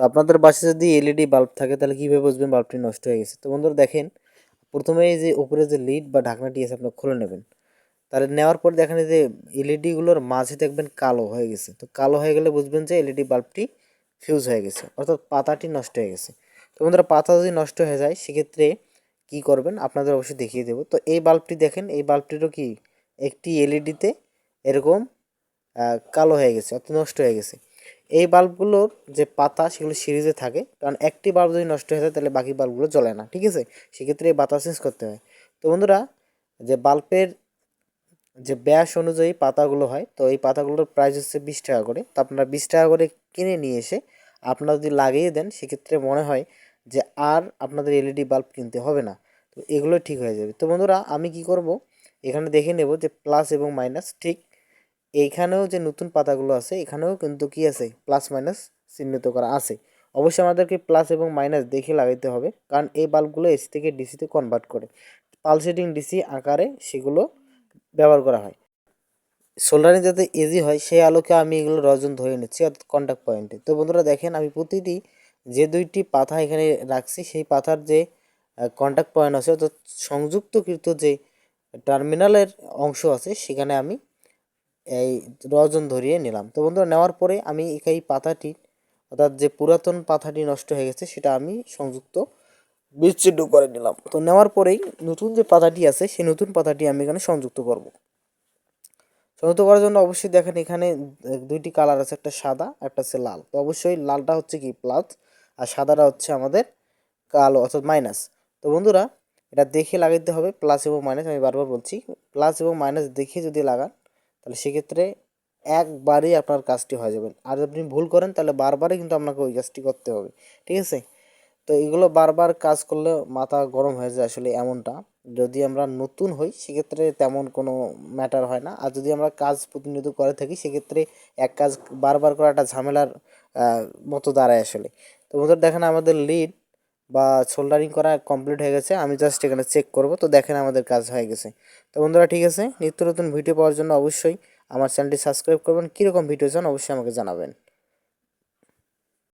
আপনাদের বাসায় যদি এলইডি বাল্ব থাকে তাহলে কীভাবে বুঝবেন বাল্বটি নষ্ট হয়ে গেছে? তো বন্ধুরা দেখেন, প্রথমে এই যে উপরে যে লিড বা ঢাকনাটি আছে আপনারা খুলে নেবেন। তাহলে নেওয়ার পর দেখেন যে এলইডিগুলোর মাঝে দেখবেন কালো হয়ে গেছে। তো কালো হয়ে গেলে বুঝবেন যে এলইডি বাল্বটি ফিউজ হয়ে গেছে, অর্থাৎ পাতাটি নষ্ট হয়ে গেছে। তো বন্ধুরা পাতা যদি নষ্ট হয়ে যায় সেক্ষেত্রে কী করবেন আপনাদের অবশ্যই দেখিয়ে দেবো। তো এই বাল্বটি দেখেন, এই বাল্বটিরও কি একটি এলইডিতে এরকম কালো হয়ে গেছে, অর্থাৎ নষ্ট হয়ে গেছে। এই বাল্বগুলোর যে পাতা সেগুলো সিরিজে থাকে, কারণ একটি বাল্ব যদি নষ্ট হয়ে যায় তাহলে বাকি বাল্বগুলো জ্বলে না, ঠিক আছে? সেক্ষেত্রে এই পাতা চেঞ্জ করতে হয়। তো বন্ধুরা, যে বাল্বের যে ব্যাস অনুযায়ী পাতাগুলো হয়, তো এই পাতাগুলোর প্রাইস হচ্ছে 20 টাকা করে। তো আপনারা 20 টাকা করে কিনে নিয়ে এসে আপনারা যদি লাগিয়ে দেন সেক্ষেত্রে মনে হয় যে আর আপনাদের এলইডি বাল্ব কিনতে হবে না। তো এগুলো ঠিক হয়ে যাবে। তো বন্ধুরা আমি কি করব, এখানে দেখে নেব যে প্লাস এবং মাইনাস ঠিক এইখানেও যে নতুন পাতাগুলো আছে এখানেও কিন্তু কি আছে, প্লাস মাইনাস চিহ্নিত করা আছে। অবশ্যই আমাদেরকে প্লাস এবং মাইনাস দেখে লাগাইতে হবে, কারণ এই বাল্বগুলো এসি থেকে ডিসিতে কনভার্ট করে, পালসেটিং ডিসি আকারে সেগুলো ব্যবহার করা হয়। সোল্ডারিং যাতে ইজি হয় সেই আলোকে আমি এগুলো রজন ধরে নিচ্ছি, অর্থাৎ কন্ট্যাক্ট পয়েন্টে। তো বন্ধুরা দেখেন, আমি প্রতিটি যে 2টি পাতা এখানে রাখছি সেই পাতার যে কন্ট্যাক্ট পয়েন্ট আছে, অর্থাৎ সংযুক্তকৃত যে টার্মিনালের অংশ আছে সেখানে আমি এই রজন ধরিয়ে নিলাম। তো বন্ধুরা নেওয়ার পরে আমি এই পাতাটি, অর্থাৎ যে পুরাতন পাতাটি নষ্ট হয়ে গেছে সেটা আমি সংযুক্ত বিচ্ছিন্ন করে নিলাম। তো নেওয়ার পরেই নতুন যে পাতাটি আছে সেই নতুন পাতাটি আমি এখানে সংযুক্ত করব। সংযুক্ত করার জন্য অবশ্যই দেখেন এখানে 2টি কালার আছে, একটা সাদা একটা হচ্ছে লাল। তো অবশ্যই লালটা হচ্ছে কি প্লাস, আর সাদাটা হচ্ছে আমাদের কালো, অর্থাৎ মাইনাস। তো বন্ধুরা এটা দেখে লাগাইতে হবে, প্লাস এবং মাইনাস, আমি বারবার বলছি প্লাস এবং মাইনাস দেখে যদি লাগান তাহলে সেক্ষেত্রে একবারই আপনার কাজটি হয়ে যাবে। আর যদি আপনি ভুল করেন তাহলে বারবারই কিন্তু আপনাকে ওই কাজটি করতে হবে, ঠিক আছে? তো এগুলো বারবার কাজ করলে মাথা গরম হয়ে যায় আসলে এমনটা। যদি আমরা নতুন হই সেক্ষেত্রে তেমন কোনো ম্যাটার হয় না, আর যদি আমরা কাজ প্রতিনিয়ত করে থাকি সেক্ষেত্রে এক কাজ বারবার করা একটা ঝামেলার মতো দাঁড়ায় আসলে। তো বন্ধুরা দেখেন আমাদের লিড বা সোল্ডারিং করা কমপ্লিট হয়ে গেছে, আমি জাস্ট এখানে চেক করব। তো দেখেন আমাদের কাজ হয়ে গেছে। তো বন্ধুরা ঠিক আছে, নিত্য নতুন ভিডিও পাওয়ার জন্য অবশ্যই আমার চ্যানেলটি সাবস্ক্রাইব করবেন। কীরকম ভিডিও চান অবশ্যই আমাকে জানাবেন।